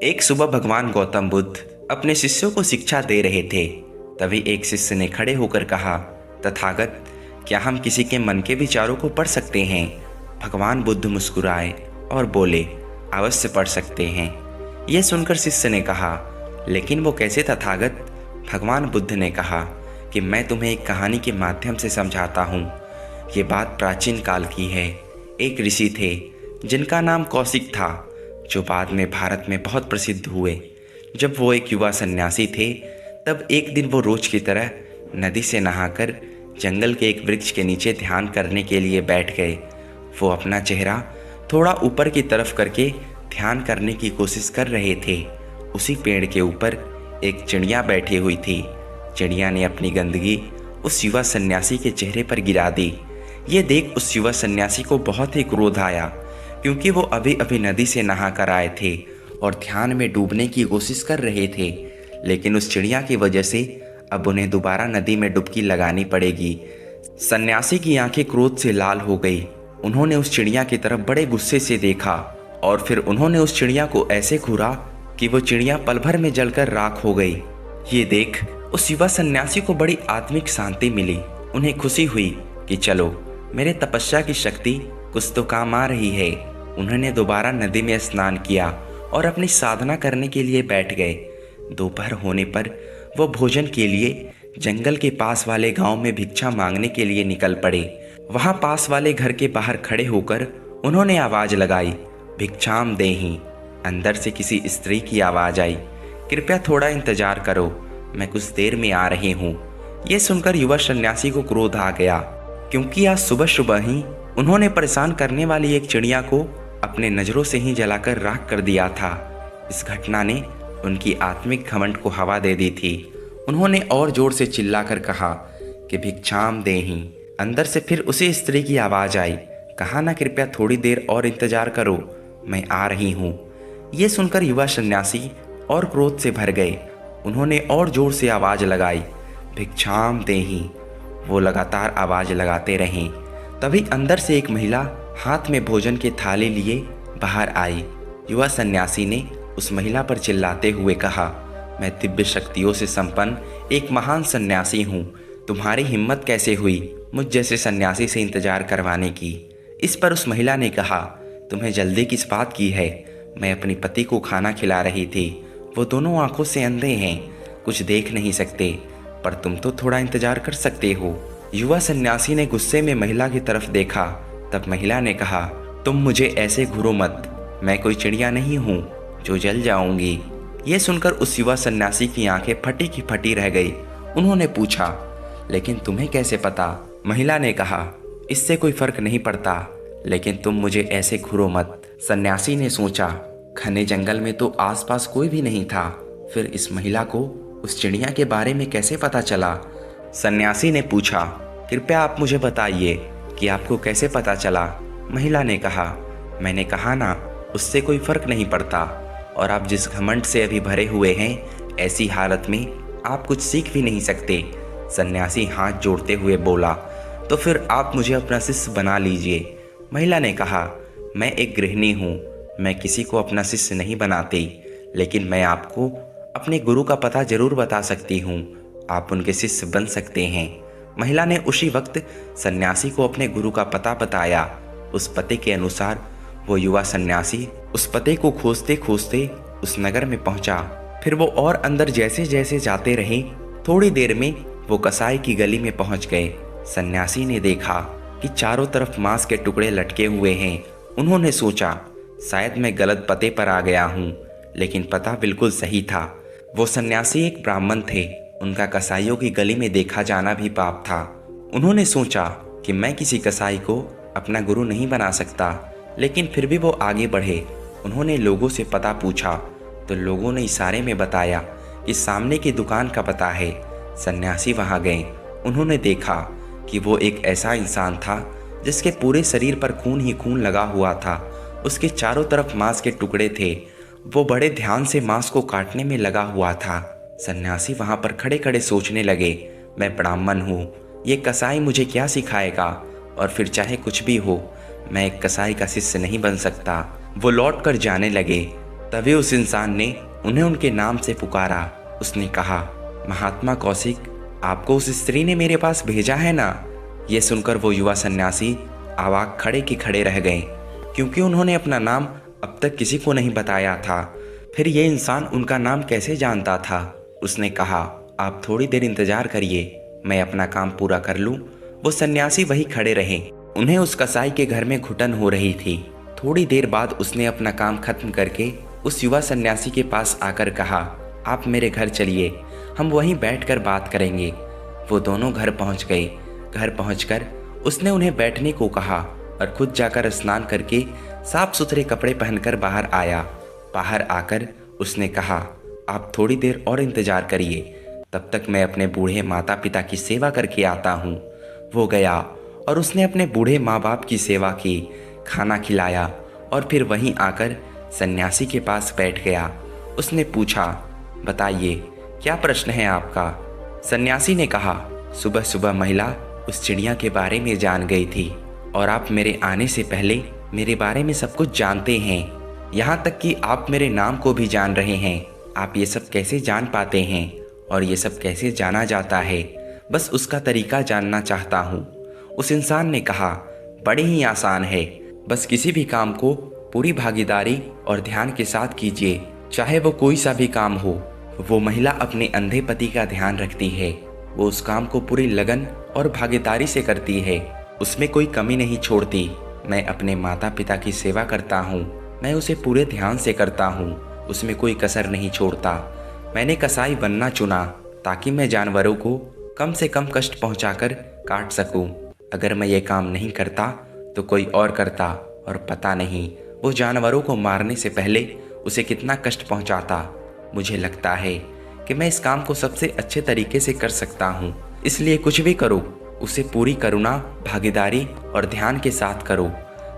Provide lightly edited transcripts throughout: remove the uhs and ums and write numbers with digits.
एक सुबह भगवान गौतम बुद्ध अपने शिष्यों को शिक्षा दे रहे थे। तभी एक शिष्य ने खड़े होकर कहा, तथागत, क्या हम किसी के मन के विचारों को पढ़ सकते हैं? भगवान बुद्ध मुस्कुराए और बोले, अवश्य पढ़ सकते हैं। यह सुनकर शिष्य ने कहा, लेकिन वो कैसे तथागत? भगवान बुद्ध ने कहा कि मैं तुम्हें एक कहानी के माध्यम से समझाता हूँ। ये बात प्राचीन काल की है। एक ऋषि थे जिनका नाम कौशिक था, जो बाद में भारत में बहुत प्रसिद्ध हुए। जब वो एक युवा सन्यासी थे, तब एक दिन वो रोज की तरह नदी से नहाकर जंगल के एक वृक्ष के नीचे ध्यान करने के लिए बैठ गए। वो अपना चेहरा थोड़ा ऊपर की तरफ करके ध्यान करने की कोशिश कर रहे थे। उसी पेड़ के ऊपर एक चिड़िया बैठी हुई थी। चिड़िया ने अपनी गंदगी उस युवा सन्यासी के चेहरे पर गिरा दी। ये देख उस युवा सन्यासी को बहुत ही क्रोध आया, क्योंकि वो अभी अभी नदी से नहा कर आए थे और ध्यान में डूबने की कोशिश कर रहे थे। लेकिन उस चिड़िया की वजह से अब उन्हें दोबारा नदी में डुबकी लगानी पड़ेगी। सन्यासी की आंखें क्रोध से लाल हो गई। उन्होंने उस चिड़िया की तरफ बड़े गुस्से से देखा और फिर उन्होंने उस चिड़िया को ऐसे घूरा कि वो चिड़िया पल भर में जलकर राख हो गई। ये देख उस युवा सन्यासी को बड़ी आत्मिक शांति मिली। उन्हें खुशी हुई कि चलो, मेरे तपस्या की शक्ति कुछ तो काम आ रही है। उन्होंने दोबारा नदी में स्नान किया और अपनी साधना करने के लिए बैठ गए। दोपहर होने पर वो भोजन के लिए जंगल के पास वाले गांव में भिक्षा मांगने के लिए निकल पड़े। वहां पास वाले घर के बाहर खड़े होकर उन्होंने आवाज लगाई, भिक्षाम देहि। अंदर से किसी स्त्री की आवाज आई, कृपया थोड़ा इंतजार करो, मैं कुछ देर में आ रही हूँ। ये सुनकर युवा सन्यासी को क्रोध आ गया, क्योंकि आज सुबह सुबह ही उन्होंने परेशान करने वाली एक चिड़िया को अपने नज़रों से ही जलाकर राख कर दिया था। इस घटना ने उनकी आत्मिक घमंड को हवा दे दी थी। उन्होंने और जोर से चिल्लाकर कहा कि भिक्षाम देहि। अंदर से फिर उसी स्त्री की आवाज़ आई, कहा ना, कृपया थोड़ी देर और इंतजार करो, मैं आ रही हूँ। ये सुनकर युवा सन्यासी और क्रोध से भर गए। उन्होंने और जोर से आवाज़ लगाई, भिक्षाम देहि। वो लगातार आवाज़ लगाते रहे। तभी अंदर से एक महिला हाथ में भोजन की थाली लिए बाहर आई। युवा सन्यासी ने उस महिला पर चिल्लाते हुए कहा, मैं दिव्य शक्तियों से संपन्न एक महान सन्यासी हूँ। तुम्हारी हिम्मत कैसे हुई मुझ जैसे सन्यासी से इंतजार करवाने की? इस पर उस महिला ने कहा, तुम्हें जल्दी किस बात की है? मैं अपने पति को खाना खिला रही थी। वो दोनों आंखों से अंधे हैं, कुछ देख नहीं सकते, पर तुम तो थोड़ा इंतजार कर सकते हो। युवा सन्यासी ने गुस्से में महिला की तरफ देखा। तब महिला ने कहा, तुम मुझे ऐसे घूरो मत, मैं कोई चिड़िया नहीं हूँ जो जल जाऊंगी। ये सुनकर उस युवा सन्यासी की आंखें फटी की फटी रह गई। उन्होंने पूछा, लेकिन तुम्हें कैसे पता? महिला ने कहा, इससे कोई फर्क नहीं पड़ता, लेकिन तुम मुझे ऐसे घूरो मत। सन्यासी ने सोचा, घने जंगल में तो आसपास कोई भी नहीं था, फिर इस महिला को उस चिड़िया के बारे में कैसे पता चला? सन्यासी ने पूछा, कृपया आप मुझे बताइए कि आपको कैसे पता चला? महिला ने कहा, मैंने कहा ना, उससे कोई फर्क नहीं पड़ता, और आप जिस घमंड से अभी भरे हुए हैं, ऐसी हालत में आप कुछ सीख भी नहीं सकते। सन्यासी हाथ जोड़ते हुए बोला, तो फिर आप मुझे अपना शिष्य बना लीजिए। महिला ने कहा, मैं एक गृहिणी हूँ, मैं किसी को अपना शिष्य नहीं बनाती, लेकिन मैं आपको अपने गुरु का पता जरूर बता सकती हूँ, आप उनके शिष्य बन सकते हैं। महिला ने उसी वक्त सन्यासी को अपने गुरु का पता बताया। उस पते के अनुसार वो युवा सन्यासी उस पते को खोजते खोजते उस नगर में पहुंचा। फिर वो और अंदर जैसे जैसे जाते रहे, थोड़ी देर में वो कसाई की गली में पहुंच गए। सन्यासी ने देखा कि चारों तरफ मांस के टुकड़े लटके हुए हैं। उन्होंने सोचा, शायद मैं गलत पते पर आ गया हूँ, लेकिन पता बिल्कुल सही था। वो सन्यासी एक ब्राह्मण थे, उनका कसाईयों की गली में देखा जाना भी पाप था। उन्होंने सोचा कि मैं किसी कसाई को अपना गुरु नहीं बना सकता, लेकिन फिर भी वो आगे बढ़े। उन्होंने लोगों से पता पूछा तो लोगों ने इशारे में बताया कि सामने की दुकान का पता है। सन्यासी वहां गए। उन्होंने देखा कि वो एक ऐसा इंसान था जिसके पूरे शरीर पर खून ही खून लगा हुआ था। उसके चारों तरफ मांस के टुकड़े थे। वो बड़े ध्यान से मांस को काटने में लगा हुआ था। सन्यासी वहां पर खड़े खड़े सोचने लगे, मैं ब्राह्मण हूँ, ये कसाई मुझे क्या सिखाएगा? और फिर चाहे कुछ भी हो, मैं एक कसाई का शिष्य नहीं बन सकता। वो लौट कर जाने लगे। तभी उस इंसान ने उन्हें उनके नाम से पुकारा। उसने कहा, महात्मा कौशिक, आपको उस स्त्री ने मेरे पास भेजा है ना। ये सुनकर वो युवा सन्यासी अवाक खड़े के खड़े रह गए, क्योंकि उन्होंने अपना नाम अब तक किसी को नहीं बताया था। फिर ये इंसान उनका नाम कैसे जानता था। उसने कहा, आप थोड़ी देर इंतजार करिए, मैं अपना काम पूरा कर लूँ। वो सन्यासी वही खड़े रहे। उन्हें उस कसाई के घर में घुटन हो रही थी। थोड़ी देर बाद उसने अपना काम खत्म करके उस युवा सन्यासी के पास आकर कहा, आप मेरे घर चलिए, हम वहीं बैठकर बात करेंगे। वो दोनों घर पहुंच गए। घर पहुंचकर उसने उन्हें बैठने को कहा और खुद जाकर स्नान करके साफ सुथरे कपड़े पहनकर बाहर आया। बाहर आकर उसने कहा, आप थोड़ी देर और इंतजार करिए, तब तक मैं अपने बूढ़े माता पिता की सेवा करके आता हूँ। वो गया और उसने अपने बूढ़े माँ बाप की सेवा की, खाना खिलाया और फिर वहीं आकर सन्यासी के पास बैठ गया। उसने पूछा, बताइए क्या प्रश्न है आपका। सन्यासी ने कहा, सुबह सुबह महिला उस चिड़िया के बारे में जान गई थी और आप मेरे आने से पहले मेरे बारे में सब कुछ जानते हैं। यहाँ तक कि आप मेरे नाम को भी जान रहे हैं। आप ये सब कैसे जान पाते हैं और ये सब कैसे जाना जाता है, बस उसका तरीका जानना चाहता हूँ। उस इंसान ने कहा, बड़ी ही आसान है, बस किसी भी काम को पूरी भागीदारी और ध्यान के साथ कीजिए, चाहे वो कोई सा भी काम हो। वो महिला अपने अंधे पति का ध्यान रखती है। वो उस काम को पूरी लगन और भागीदारी से करती है, उसमें कोई कमी नहीं छोड़ती। मैं अपने माता पिता की सेवा करता हूँ, मैं उसे पूरे ध्यान से करता हूँ, उसमें कोई कसर नहीं छोड़ता। मैंने कसाई बनना चुना ताकि मैं जानवरों को कम से कम कष्ट पहुँचाकर काट सकूँ। अगर मैं ये काम नहीं करता तो कोई और करता, और पता नहीं वो जानवरों को मारने से पहले उसे कितना कष्ट पहुँचाता। मुझे लगता है कि मैं इस काम को सबसे अच्छे तरीके से कर सकता हूँ, इसलिए कुछ भी करो उसे पूरी करुणा, भागीदारी और ध्यान के साथ करो।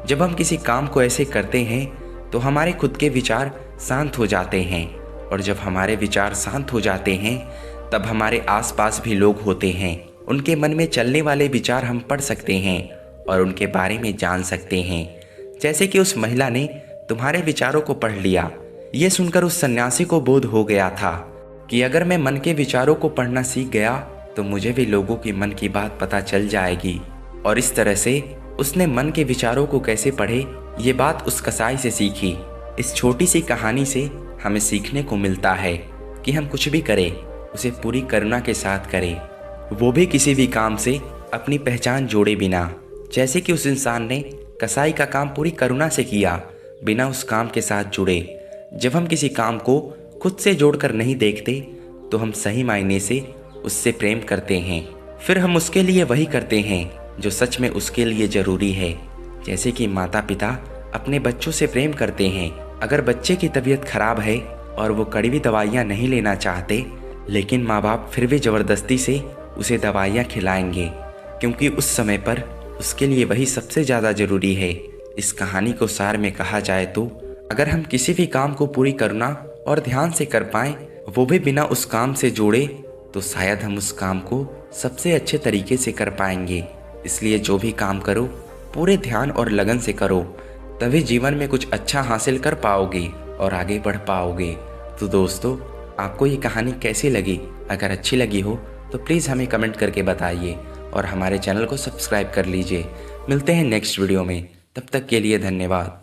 जब हम किसी काम को ऐसे करते हैं तो हमारे खुद के विचार शांत हो जाते हैं, और जब हमारे विचार शांत हो जाते हैं तब हमारे आसपास भी लोग होते हैं, उनके मन में चलने वाले विचार हम पढ़ सकते हैं और उनके बारे में जान सकते हैं। जैसे कि उस महिला ने तुम्हारे विचारों को पढ़ लिया। ये सुनकर उस सन्यासी को बोध हो गया था कि अगर मैं मन के विचारों को पढ़ना सीख गया तो मुझे भी लोगों की मन की बात पता चल जाएगी। और इस तरह से उसने मन के विचारों को कैसे पढ़े, ये बात उस कसाई से सीखी। इस छोटी सी कहानी से हमें सीखने को मिलता है कि हम कुछ भी करें उसे पूरी करुणा के साथ करें, वो भी किसी भी काम से अपनी पहचान जोड़े बिना। जैसे कि उस इंसान ने कसाई का काम पूरी करुणा से किया, बिना उस काम के साथ जुड़े। जब हम किसी काम को खुद से जोड़कर नहीं देखते तो हम सही मायने से उससे प्रेम करते हैं। फिर हम उसके लिए वही करते हैं जो सच में उसके लिए ज़रूरी है। जैसे कि माता पिता अपने बच्चों से प्रेम करते हैं। अगर बच्चे की तबीयत खराब है और वो कड़वी दवाइयाँ नहीं लेना चाहते, लेकिन माँ बाप फिर भी ज़बरदस्ती से उसे दवाइयाँ खिलाएंगे, क्योंकि उस समय पर उसके लिए वही सबसे ज़्यादा ज़रूरी है। इस कहानी को सार में कहा जाए तो अगर हम किसी भी काम को पूरी करुणा और ध्यान से कर पाएँ, वो भी बिना उस काम से जोड़े, तो शायद हम उस काम को सबसे अच्छे तरीके से कर पाएंगे। इसलिए जो भी काम करो पूरे ध्यान और लगन से करो, तभी जीवन में कुछ अच्छा हासिल कर पाओगे और आगे बढ़ पाओगे। तो दोस्तों, आपको ये कहानी कैसी लगी? अगर अच्छी लगी हो तो प्लीज़ हमें कमेंट करके बताइए और हमारे चैनल को सब्सक्राइब कर लीजिए। मिलते हैं नेक्स्ट वीडियो में, तब तक के लिए धन्यवाद।